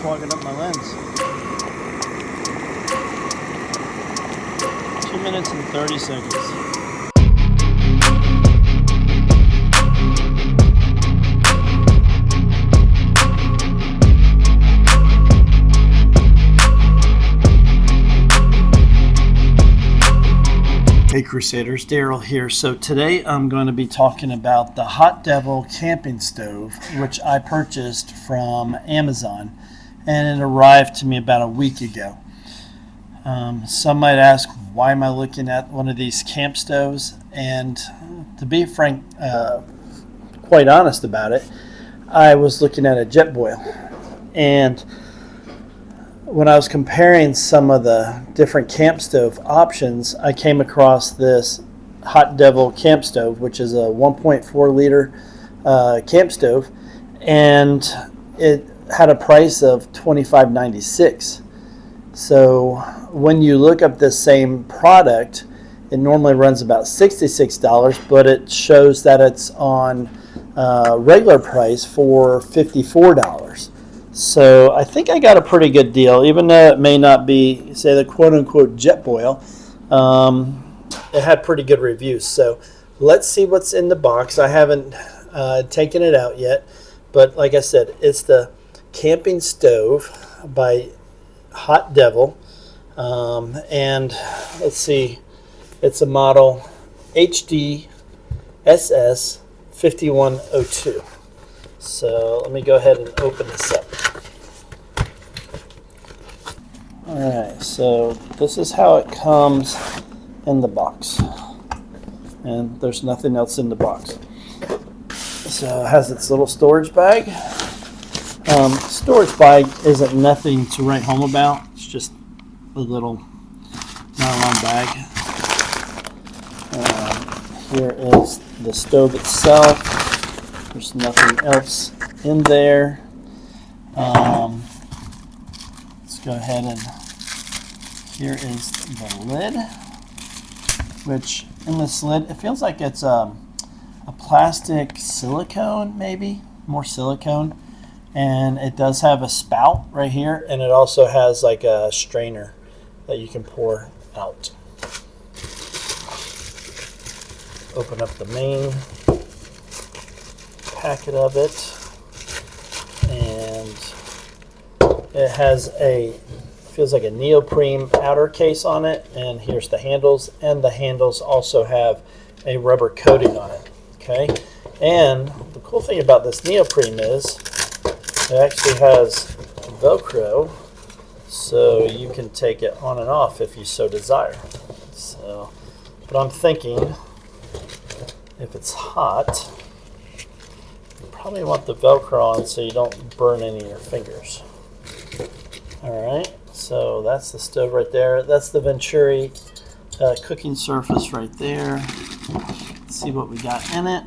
clogging up my lens. 2 minutes and 30 seconds. Hey Crusaders, Daryl here. So today I'm going to be talking about the Hotdevil camping stove, which I purchased from Amazon, and it arrived to me about a week ago. Some might ask, why am I looking at one of these camp stoves? And to be frank, quite honest about it, I was looking at a JetBoil, and when I was comparing some of the different camp stove options, I came across this Hotdevil camp stove, which is a 1.4 liter camp stove, and it had a price of $25.96. So when you look up this same product, it normally runs about $66, but it shows that it's on regular price for $54. So I think I got a pretty good deal, even though it may not be, say, the quote-unquote JetBoil. It had pretty good reviews. So let's see what's in the box. I haven't taken it out yet, but like I said, it's the camping stove by Hotdevil, and let's see, it's a model HDSS 5102. So let me go ahead and open this up. Alright, so this is how it comes in the box. And there's nothing else in the box. So it has its little storage bag. Storage bag isn't nothing to write home about. It's just a little nylon bag. Here is the stove itself. There's nothing else in there. Let's go ahead and here is the lid, which in this lid, it feels like it's a plastic silicone, maybe more silicone, and it does have a spout right here, and it also has like a strainer that you can pour out. Open up the main packet of it, and it has feels like a neoprene outer case on it, and here's the handles, and the handles also have a rubber coating on it. Okay, and the cool thing about this neoprene is it actually has Velcro, so you can take it on and off if you so desire. So, but I'm thinking if it's hot, probably want the Velcro on so you don't burn any of your fingers. Alright, so that's the stove right there. That's the Venturi cooking surface right there. Let's see what we got in it.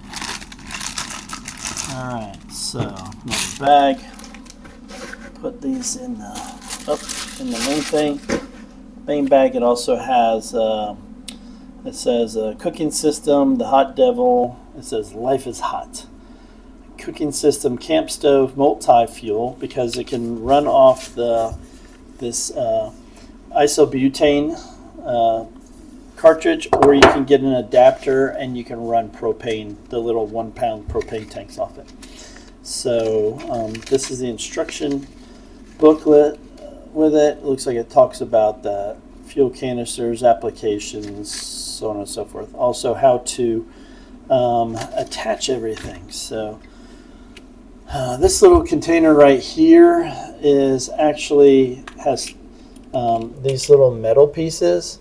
Alright, so another bag. Put these in the main thing. Main bag, it also has it says cooking system, the Hotdevil. It says life is hot. Cooking system, camp stove, multi-fuel, because it can run off this isobutane cartridge, or you can get an adapter and you can run propane, the little 1 pound propane tanks off it. So this is the instruction booklet with it. It looks like it talks about the fuel canisters, applications, so on and so forth. Also how to attach everything. So this little container right here has these little metal pieces,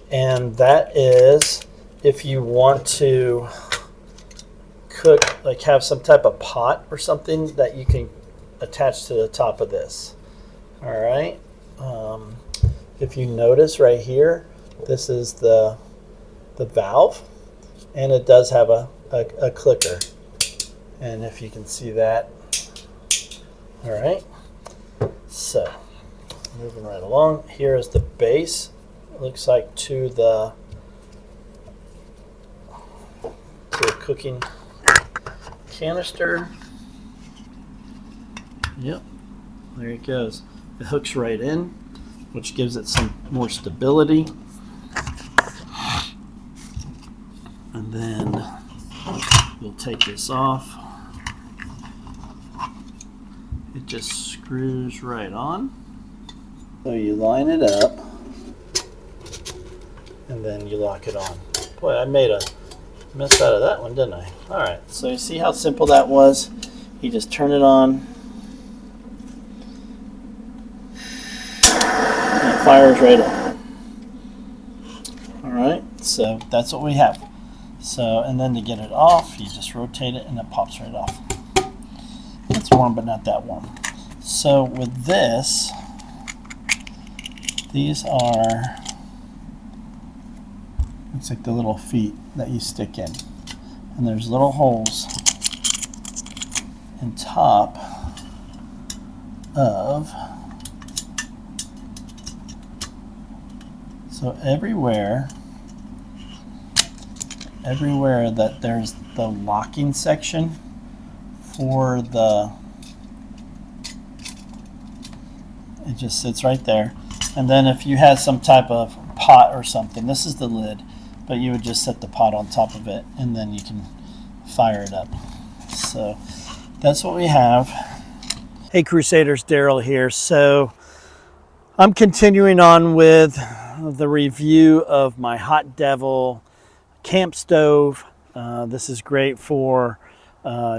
and that is if you want to cook, like have some type of pot or something that you can attach to the top of this. All right. If you notice right here, this is the valve, and it does have a clicker. And if you can see that. All right, so moving right along, here is the base. It looks like to the cooking canister. Yep. there it goes. It hooks right in, which gives it some more stability. And then you'll take this off. It just screws right on. So you line it up, and then you lock it on. Boy, I made a mess out of that one, didn't I? All right, so you see how simple that was? You just turn it on, and it fires right on. All right, so that's what we have. So, and then to get it off, you just rotate it and it pops right off. It's warm, but not that warm. So with this, these are, it's like the little feet that you stick in. And there's little holes in top of, so everywhere that there's the locking section for the, it just sits right there. And then if you had some type of pot or something, this is the lid, but you would just set the pot on top of it and then you can fire it up. So that's what we have. Hey Crusaders, Daryl here. So I'm continuing on with the review of my Hotdevil camp stove. This is great for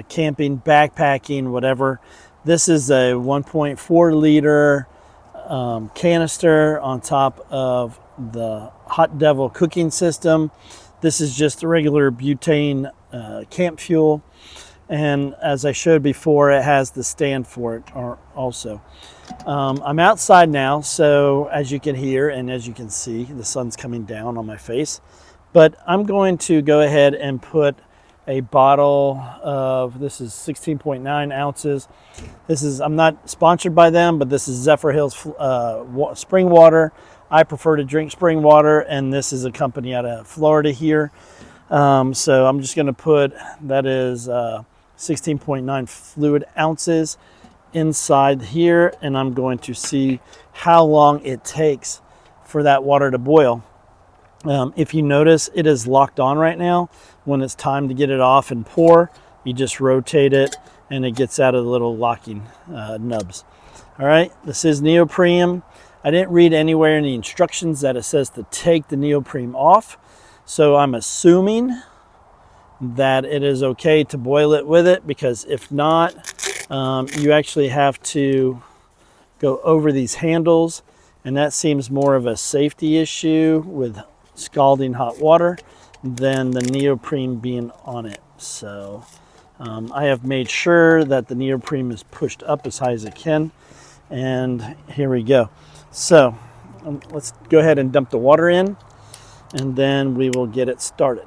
camping, backpacking, whatever. This is a 1.4 liter canister on top of the Hotdevil cooking system. This is just a regular butane camp fuel, and as I showed before, it has the stand for it also. I'm outside now, so as you can hear and as you can see, the sun's coming down on my face, but I'm going to go ahead and put a bottle of, this is 16.9 ounces. This is, I'm not sponsored by them, but this is Zephyr Hills spring water. I prefer to drink spring water, and this is a company out of Florida here. So I'm just gonna put, that is 16.9 fluid ounces inside here, and I'm going to see how long it takes for that water to boil. If you notice, it is locked on right now. When it's time to get it off and pour, you just rotate it and it gets out of the little locking nubs. All right, this is neoprene. I didn't read anywhere in the instructions that it says to take the neoprene off, so I'm assuming that it is okay to boil it with it, because if not, you actually have to go over these handles, and that seems more of a safety issue with scalding hot water than the neoprene being on it. So I have made sure that the neoprene is pushed up as high as it can, and here we go. So let's go ahead and dump the water in, and then we will get it started.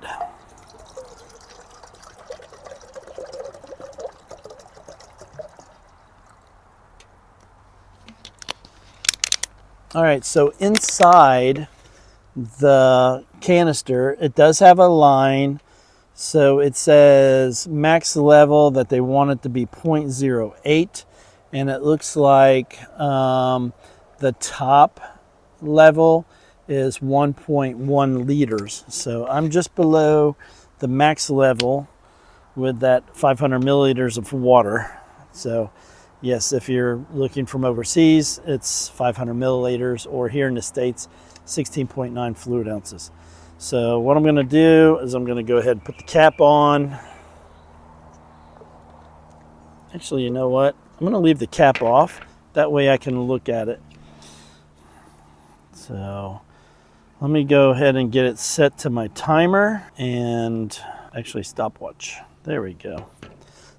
All right, so inside the canister, it does have a line. So it says max level that they want it to be 0.08, and it looks like the top level is 1.1 liters. So I'm just below the max level with that 500 milliliters of water. So yes, if you're looking from overseas, it's 500 milliliters, or here in the States, 16.9 fluid ounces. So what I'm going to do is I'm going to go ahead and put the cap on. Actually, you know what? I'm going to leave the cap off. That way I can look at it. So let me go ahead and get it set to my timer and actually stopwatch. There we go.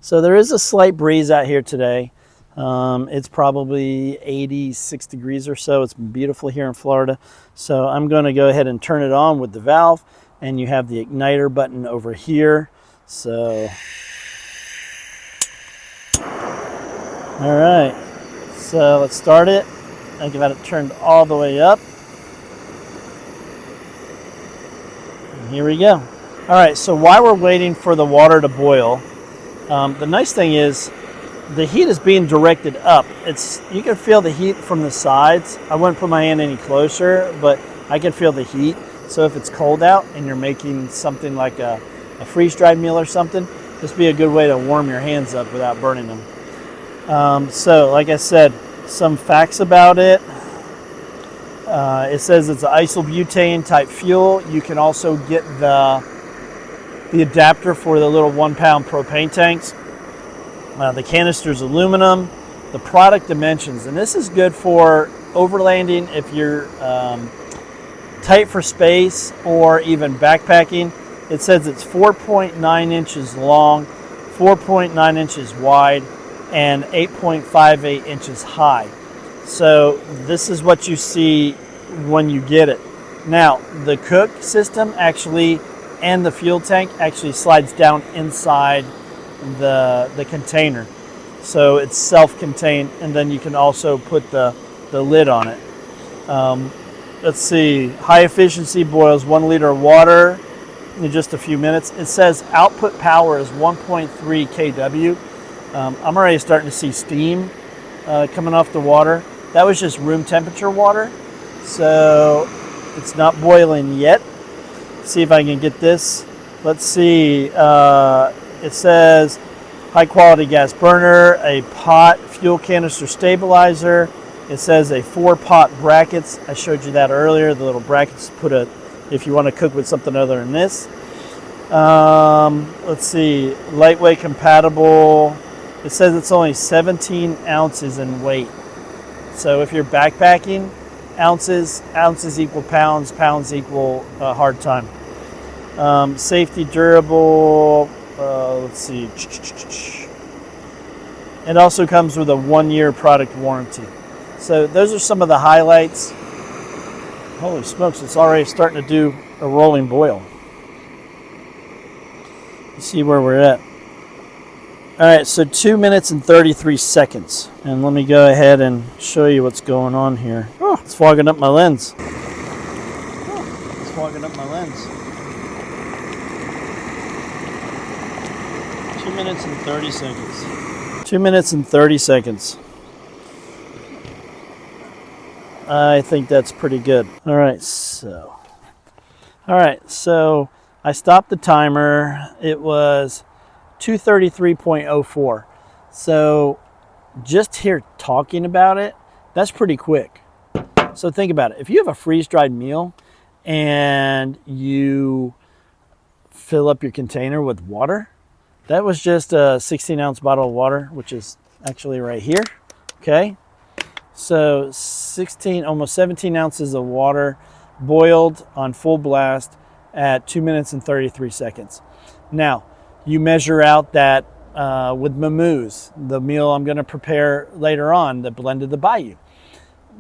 So there is a slight breeze out here today. It's probably 86 degrees or so. It's been beautiful here in Florida. So I'm going to go ahead and turn it on with the valve, and you have the igniter button over here. So, all right, so let's start it. I got it turned all the way up. And here we go. All right, so while we're waiting for the water to boil, the nice thing is the heat is being directed up. You can feel the heat from the sides. I wouldn't put my hand any closer, but I can feel the heat. So if it's cold out and you're making something like a freeze-dried meal or something, this would be a good way to warm your hands up without burning them. So like I said, some facts about it. It says it's an isobutane type fuel. You can also get the adapter for the little 1 pound propane tanks. The canister's aluminum. The product dimensions, and this is good for overlanding if you're tight for space or even backpacking. It says it's 4.9 inches long, 4.9 inches wide, and 8.58 inches high. So this is what you see when you get it. Now, the cook system actually and the fuel tank actually slides down inside the container. So it's self-contained, and then you can also put the lid on it. Let's see, high efficiency boils 1 liter of water in just a few minutes. It says output power is 1.3 kW. I'm already starting to see steam coming off the water. That was just room temperature water, so it's not boiling yet. Let's see if I can get this. Let's see, it says high quality gas burner, a pot fuel canister stabilizer. It says a 4-pot brackets. I showed you that earlier, the little brackets if you want to cook with something other than this. Let's see, lightweight compatible. It says it's only 17 ounces in weight. So if you're backpacking, ounces equal pounds, pounds equal hard time. Safety, durable, let's see. It also comes with a 1-year product warranty. So those are some of the highlights. Holy smokes, it's already starting to do a rolling boil. Let's see where we're at. All right, so 2 minutes and 33 seconds. And let me go ahead and show you what's going on here. Oh, it's fogging up my lens. It's fogging up my lens. 2 minutes and 30 seconds. 2 minutes and 30 seconds. I think that's pretty good. All right, so I stopped the timer. It was 2:33.04. So just here talking about it, that's pretty quick. So think about it. If you have a freeze-dried meal and you fill up your container with water, that was just a 16-ounce bottle of water, which is actually right here, okay? So 16, almost 17 ounces of water boiled on full blast at 2 minutes and 33 seconds. Now, you measure out that with Mamoo's, the meal I'm going to prepare later on, the blended the Bayou.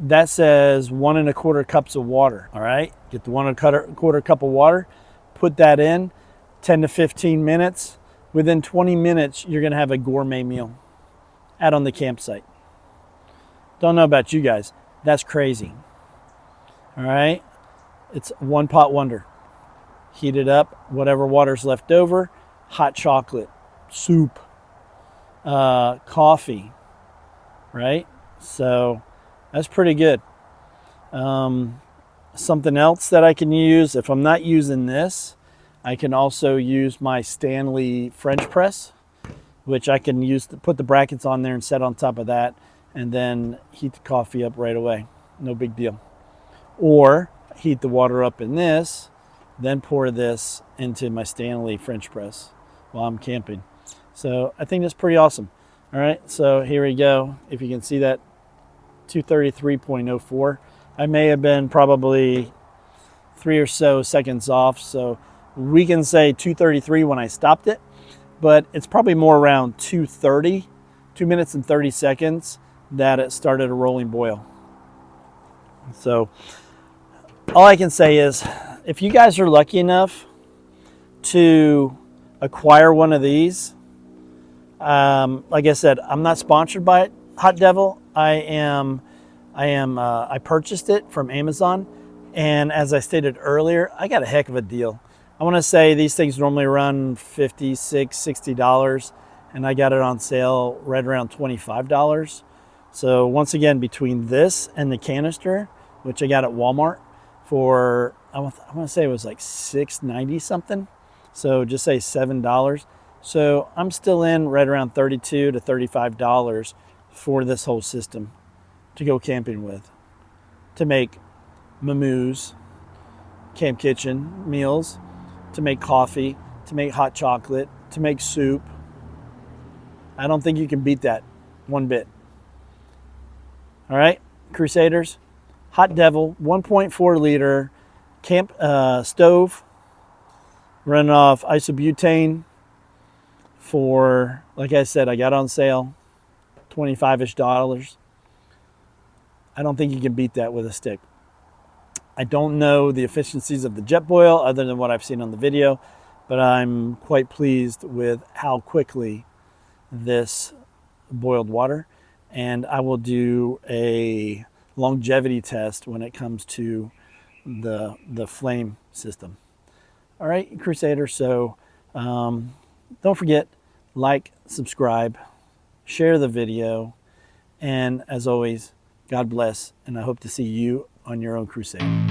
That says 1 1/4 cups of water, all right? Get the 1 1/4 cup of water, put that in, 10 to 15 minutes. Within 20 minutes, you're going to have a gourmet meal out on the campsite. Don't know about you guys. That's crazy. All right? It's one pot wonder. Heat it up, whatever water's left over, hot chocolate, soup, coffee, right? So that's pretty good. Something else that I can use, if I'm not using this, I can also use my Stanley French press, which I can use to put the brackets on there and set on top of that, and then heat the coffee up right away. No big deal. Or heat the water up in this, then pour this into my Stanley French press while I'm camping. So I think that's pretty awesome. All right, so here we go. If you can see that 2:33.04. I may have been probably 3 or so seconds off, so we can say 2:33 when I stopped it, but it's probably more around 2:30, 2 minutes and 30 seconds that it started a rolling boil. So all I can say is, if you guys are lucky enough to acquire one of these, like I said, I'm not sponsored by Hotdevil. I purchased it from Amazon, and as I stated earlier, I got a heck of a deal. I want to say these things normally run $56, $60, and I got it on sale right around $25. So once again, between this and the canister, which I got at Walmart for, I want to say it was like $6.90 something. So just say $7. So I'm still in right around $32 to $35 for this whole system to go camping with, to make mammoos, camp kitchen meals, to make coffee, to make hot chocolate, to make soup. I don't think you can beat that one bit. All right, Crusaders, Hotdevil 1.4 liter camp stove running off isobutane for, like I said, I got on sale, $25-ish. I don't think you can beat that with a stick. I don't know the efficiencies of the JetBoil other than what I've seen on the video, but I'm quite pleased with how quickly this boiled water. And I will do a longevity test when it comes to the flame system. All right, Crusader, so don't forget, like, subscribe, share the video, and as always, God bless, and I hope to see you on your own crusade.